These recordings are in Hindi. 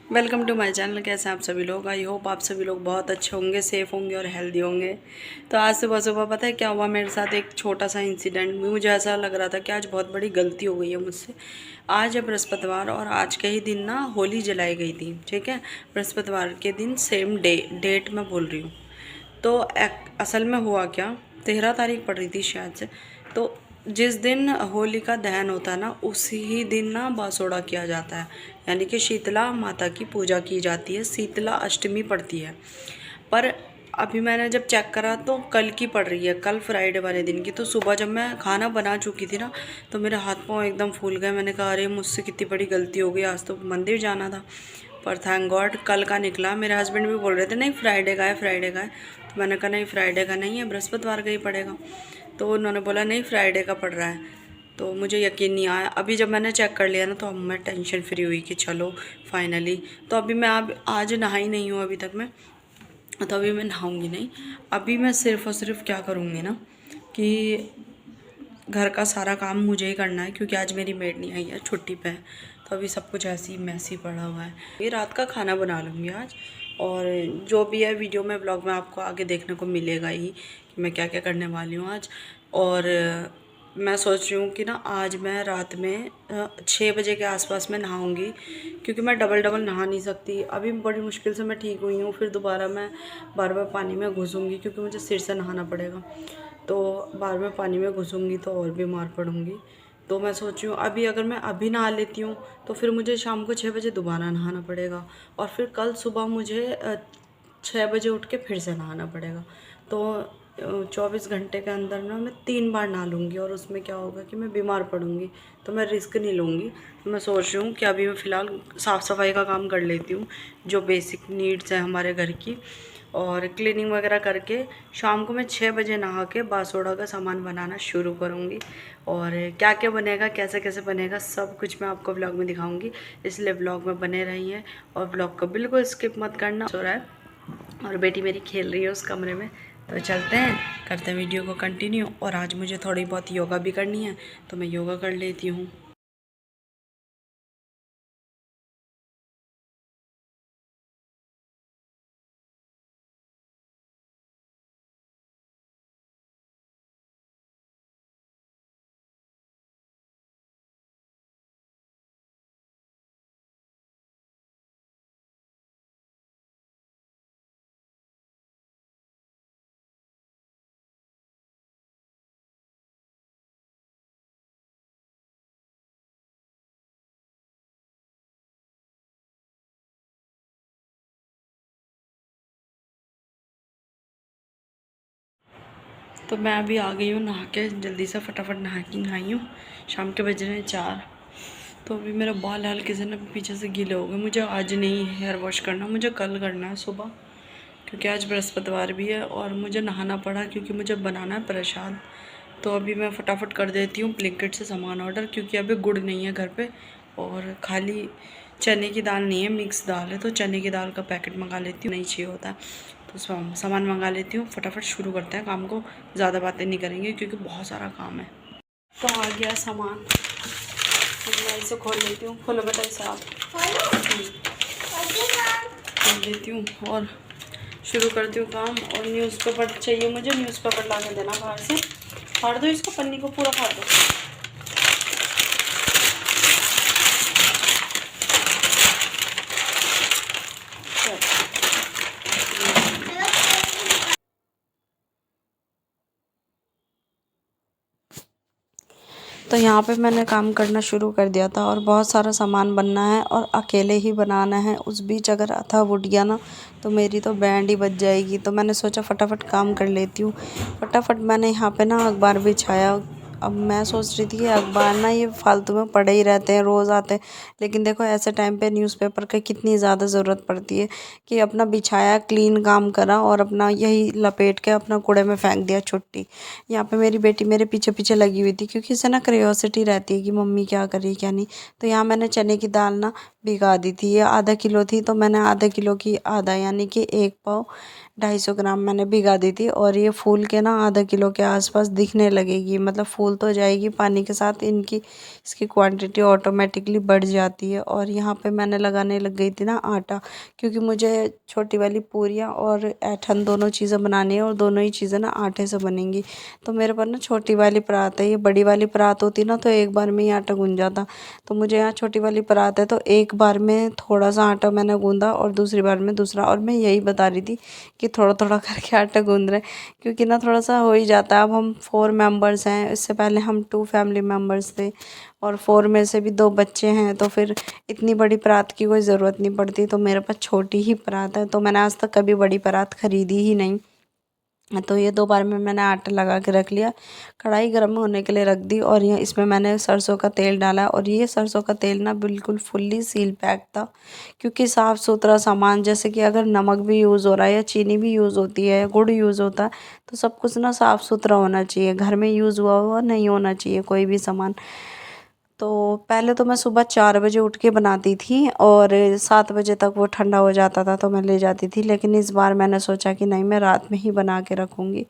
Welcome to my channel. कैसे हैं आप सभी लोग? आई होप आप सभी लोग बहुत अच्छे होंगे, सेफ़ होंगे और हेल्दी होंगे। तो आज सुबह सुबह पता है क्या हुआ मेरे साथ? एक छोटा सा इंसिडेंट। मुझे ऐसा लग रहा था कि आज बहुत बड़ी गलती हो गई है मुझसे। आज है बृहस्पतिवार और आज के ही दिन ना होली जलाई गई थी, ठीक है। बृहस्पतिवार के दिन सेम डेट मैं बोल रही हूँ। तो असल में हुआ क्या, 13 तारीख पड़ रही थी शायद से। तो जिस दिन होली का दहन होता है ना, उसी ही दिन ना बासोड़ा किया जाता है, यानी कि शीतला माता की पूजा की जाती है। शीतला अष्टमी पड़ती है। पर अभी मैंने जब चेक करा तो कल की पड़ रही है, कल फ्राइडे वाले दिन की। तो सुबह जब मैं खाना बना चुकी थी ना, तो मेरे हाथ पाँव एकदम फूल गए। मैंने कहा अरे मुझसे कितनी बड़ी गलती हो गई, आज तो मंदिर जाना था। पर थैंक गॉड कल का निकला। मेरे हस्बैंड भी बोल रहे थे नहीं फ्राइडे का है, फ्राइडे का है। तो मैंने कहा नहीं फ्राइडे का नहीं है, बृहस्पतिवार का ही पड़ेगा। तो उन्होंने बोला नहीं फ्राइडे का पड़ रहा है। तो मुझे यकीन नहीं आया। अभी जब मैंने चेक कर लिया ना, तो अब मैं टेंशन फ्री हुई कि चलो फाइनली। तो अभी मैं अब आज नहाई नहीं हूँ अभी तक मैं। तो अभी मैं नहाऊंगी नहीं। अभी मैं सिर्फ़ और सिर्फ क्या करूँगी ना कि घर का सारा काम मुझे ही करना है, क्योंकि आज मेरी मेड नहीं आई है, छुट्टी पे है। तो अभी सब कुछ ऐसे ही मैसी पड़ा हुआ है। ये रात का खाना बना लूँगी आज। और जो भी है वीडियो में, ब्लॉग में आपको आगे देखने को मिलेगा ही कि मैं क्या क्या करने वाली हूँ आज। और मैं सोच रही हूँ कि ना आज मैं रात में 6 बजे के आसपास में नहाऊँगी, क्योंकि मैं डबल डबल नहा नहीं सकती। अभी बड़ी मुश्किल से मैं ठीक हुई हूँ, फिर दोबारा मैं बार बार पानी में घुसूँगी, क्योंकि मुझे सिर से नहाना पड़ेगा। तो बार बार पानी में घुसूँगी तो और बीमार पड़ूँगी। तो मैं सोच रही हूँ अभी अगर मैं अभी नहा लेती हूँ तो फिर मुझे शाम को 6 बजे दोबारा नहाना पड़ेगा, और फिर कल सुबह मुझे 6 बजे उठ के फिर से नहाना पड़ेगा। तो 24 घंटे के अंदर ना मैं 3 बार नहा लूँगी, और उसमें क्या होगा कि मैं बीमार पड़ूँगी। तो मैं रिस्क नहीं लूँगी। तो मैं सोच रही हूँ कि अभी मैं फ़िलहाल साफ़ सफाई का काम कर लेती हूँ, जो बेसिक नीड्स हैं हमारे घर की, और क्लीनिंग वगैरह करके शाम को मैं 6 बजे नहा के बासोड़ा का सामान बनाना शुरू करूँगी। और क्या क्या बनेगा, कैसे कैसे बनेगा, सब कुछ मैं आपको ब्लॉग में दिखाऊँगी। इसलिए ब्लॉग में बने रहिए और ब्लॉग को बिल्कुल स्किप मत करना। सो रहा है और बेटी मेरी खेल रही है उस कमरे में। तो चलते हैं, करते हैं वीडियो को कंटिन्यू। और आज मुझे थोड़ी बहुत योगा भी करनी है, तो मैं योगा कर लेती हूँ। तो मैं अभी आ गई हूँ नहा के, जल्दी से फटाफट नहा के नहाई हूँ। शाम के बज रहे हैं 4। तो अभी मेरे बाल हल्के से ना पीछे से गीले हो गए। मुझे आज नहीं हेयर वॉश करना, मुझे कल करना है सुबह, क्योंकि आज बृहस्पतिवार भी है। और मुझे नहाना पड़ा क्योंकि मुझे बनाना है प्रसाद। तो अभी मैं फटाफट कर देती हूँ ब्लिंकिट से सामान ऑर्डर, क्योंकि अभी गुड़ नहीं है घर पे, और खाली चने की दाल नहीं है, मिक्स दाल है। तो चने की दाल का पैकेट मंगा लेती हूँ, नहीं चाहिए होता। तो सामान मंगा लेती हूँ, फटाफट शुरू करते हैं काम को। ज़्यादा बातें नहीं करेंगे क्योंकि बहुत सारा काम है। तो आ गया सामान, तो मैं इसे खोल लेती हूँ। खोलो बेटा इसे आप। खोल लेती हूँ और शुरू करती हूँ काम। और न्यूज़पेपर चाहिए मुझे, न्यूज़पेपर ला के देना बाहर से। फाड़ दो इसको, पन्नी को पूरा फाड़ दो। तो यहाँ पे मैंने काम करना शुरू कर दिया था, और बहुत सारा सामान बनना है और अकेले ही बनाना है। उस बीच अगर अथा उठ गया ना, तो मेरी तो बैंड ही बज जाएगी। तो मैंने सोचा फटाफट काम कर लेती हूँ। फटाफट मैंने यहाँ पे ना अखबार बिछाया। अब मैं सोच रही थी कि अखबार ना ये फालतू में पड़े ही रहते हैं, रोज़ आते हैं। लेकिन देखो ऐसे टाइम पे न्यूज़पेपर की कितनी ज़्यादा ज़रूरत पड़ती है, कि अपना बिछाया, क्लीन काम करा, और अपना यही लपेट के अपना कूड़े में फेंक दिया, छुट्टी। यहाँ पे मेरी बेटी मेरे पीछे पीछे लगी हुई थी, क्योंकि इसे ना क्यूरियोसिटी रहती है कि मम्मी क्या कर रही क्या नहीं। तो यहाँ मैंने चने की दाल ना भिगा दी थी। ये आधा किलो थी, तो मैंने आधा किलो की आधा, यानी कि 1 पाव 250 ग्राम मैंने भिगा दी थी। और ये फूल के ना आधा किलो के आसपास दिखने लगेगी, मतलब फूल फूल तो जाएगी पानी के साथ, इसकी क्वांटिटी ऑटोमेटिकली बढ़ जाती है। और यहाँ पे मैंने लगाने लग गई थी ना आटा, क्योंकि मुझे छोटी वाली पूरियाँ और ऐठन दोनों चीज़ें बनानी है और दोनों ही चीज़ें ना आटे से बनेंगी। तो मेरे पास ना छोटी वाली परात है, ये बड़ी वाली परात होती ना तो एक बार में ही आटा गूंज जाता। तो मुझे यहाँ छोटी वाली परात है तो एक बार में थोड़ा सा आटा मैंने गूंदा और दूसरी बार में दूसरा। और मैं यही बता रही थी कि थोड़ा थोड़ा करके आटा गूंद रहे, क्योंकि ना थोड़ा सा हो ही जाता है। अब हम 4 मेंबर्स हैं, इससे पहले हम 2 फैमिली मेंबर्स थे और 4 में से भी 2 बच्चे हैं, तो फिर इतनी बड़ी परात की कोई ज़रूरत नहीं पड़ती। तो मेरे पास छोटी ही परात है, तो मैंने आज तक कभी बड़ी परात ख़रीदी ही नहीं। तो ये 2 बार में मैंने आटा लगा के रख लिया, कढ़ाई गर्म होने के लिए रख दी और ये इसमें मैंने सरसों का तेल डाला। और ये सरसों का तेल ना बिल्कुल फुल्ली सील पैक था, क्योंकि साफ़ सुथरा सामान, जैसे कि अगर नमक भी यूज़ हो रहा है या चीनी भी यूज़ होती है या गुड़ यूज़ होता है, तो सब कुछ ना साफ़ सुथरा होना चाहिए, घर में यूज़ हुआ हुआ नहीं होना चाहिए कोई भी सामान। तो पहले तो मैं सुबह 4 बजे उठ के बनाती थी और 7 बजे तक वो ठंडा हो जाता था तो मैं ले जाती थी। लेकिन इस बार मैंने सोचा कि नहीं, मैं रात में ही बना के रखूँगी,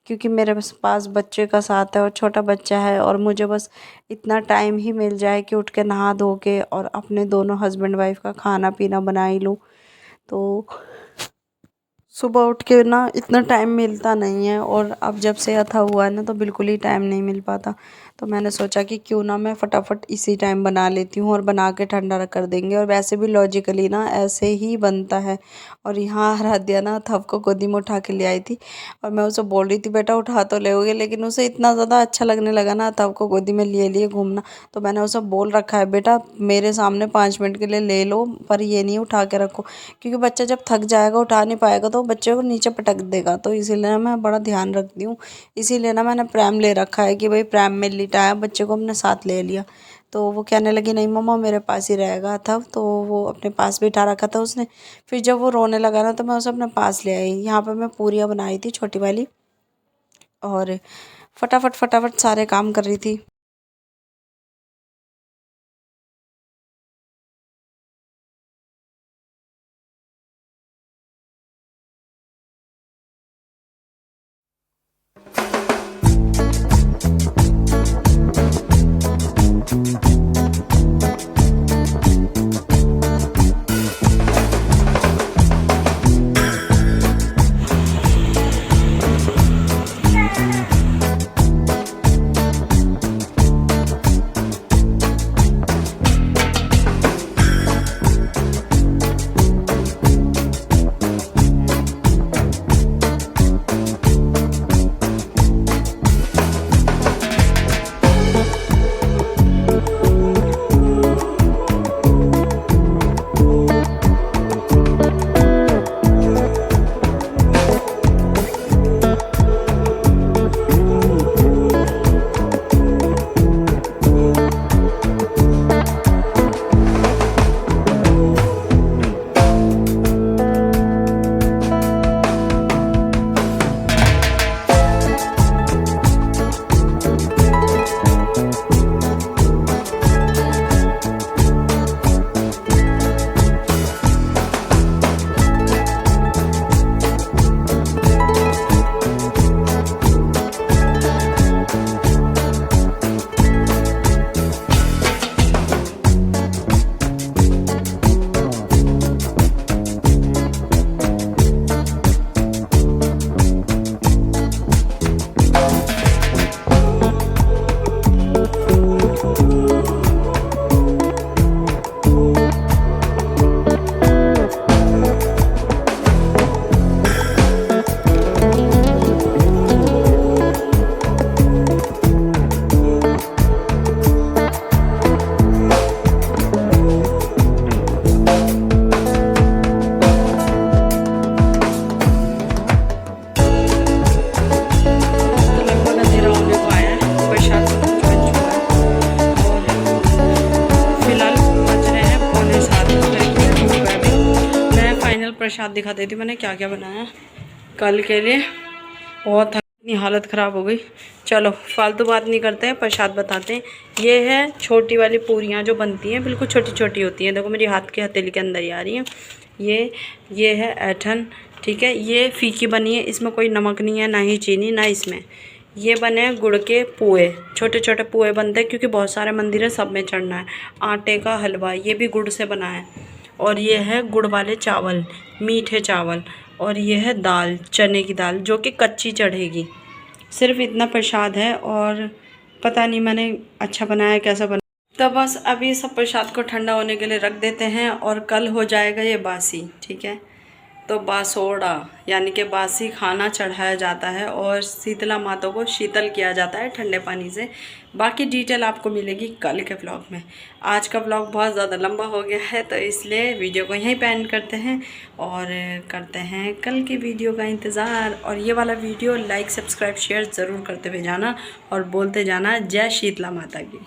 क्योंकि मेरे पास बच्चे का साथ है और छोटा बच्चा है और मुझे बस इतना टाइम ही मिल जाए कि उठ के नहा धो के और अपने दोनों हस्बैंड वाइफ का खाना पीना बना ही लूँ। तो सुबह उठ के ना इतना टाइम मिलता नहीं है, और अब जब से अथा हुआ है ना तो बिल्कुल ही टाइम नहीं मिल पाता। तो मैंने सोचा कि क्यों ना मैं फटाफट इसी टाइम बना लेती हूँ और बना के ठंडा रख कर देंगे। और वैसे भी लॉजिकली ना ऐसे ही बनता है। और यहाँ आराध्या ना थव को गोदी में उठा के ले आई थी और मैं उसे बोल रही थी बेटा उठा तो ले, लेकिन उसे इतना ज़्यादा अच्छा लगने लगा ना थव को गोदी में लिए लिए घूमना। तो मैंने उसे बोल रखा है बेटा मेरे सामने 5 मिनट के लिए ले लो, पर ये नहीं उठा के रखो, क्योंकि बच्चा जब थक जाएगा उठा नहीं पाएगा तो बच्चे को नीचे पटक देगा। तो इसीलिए ना मैं बड़ा ध्यान रखती हूँ। इसीलिए ना मैंने प्रैम ले रखा है कि भाई प्रैम में लिटाया बच्चे को हमने साथ ले लिया। तो वो कहने लगी नहीं मम्मा मेरे पास ही रहेगा था, तो वो अपने पास बिठा रखा था उसने। फिर जब वो रोने लगा ना तो मैं उसे अपने पास ले आई। यहाँ पर मैं पूरियाँ बनाई थी छोटी वाली और फटाफट फटाफट सारे काम कर रही थी। प्रसाद दिखा देती मैंने क्या क्या बनाया कल के लिए। बहुत इतनी हालत ख़राब हो गई। चलो फालतू बात नहीं करते हैं, प्रसाद बताते हैं। ये है छोटी वाली पूरियाँ जो बनती हैं, बिल्कुल छोटी छोटी होती हैं। देखो मेरी हाथ की हथेली के अंदर ही आ रही हैं। ये है ऐठन, ठीक है। ये फीकी बनी है, इसमें कोई नमक नहीं है, ना ही चीनी, ना इसमें। ये बने गुड़ के पुए, छोटे छोटे पुए बनते हैं क्योंकि बहुत सारे मंदिर है, सब में चढ़ना है। आटे का हलवा, ये भी गुड़ से बना है। और ये है गुड़ वाले चावल, मीठे चावल। और ये है दाल, चने की दाल, जो कि कच्ची चढ़ेगी। सिर्फ इतना प्रसाद है और पता नहीं मैंने अच्छा बनाया कैसा बना। तो बस अभी सब प्रसाद को ठंडा होने के लिए रख देते हैं और कल हो जाएगा ये बासी, ठीक है। तो बासोड़ा यानी कि बासी खाना चढ़ाया जाता है और शीतला माता को शीतल किया जाता है ठंडे पानी से। बाकी डिटेल आपको मिलेगी कल के व्लॉग में। आज का व्लॉग बहुत ज़्यादा लंबा हो गया है तो इसलिए वीडियो को यहीं पे एंड करते हैं और करते हैं कल की वीडियो का इंतज़ार। और ये वाला वीडियो लाइक सब्सक्राइब शेयर ज़रूर करते हुए जाना और बोलते जाना जय शीतला माता की।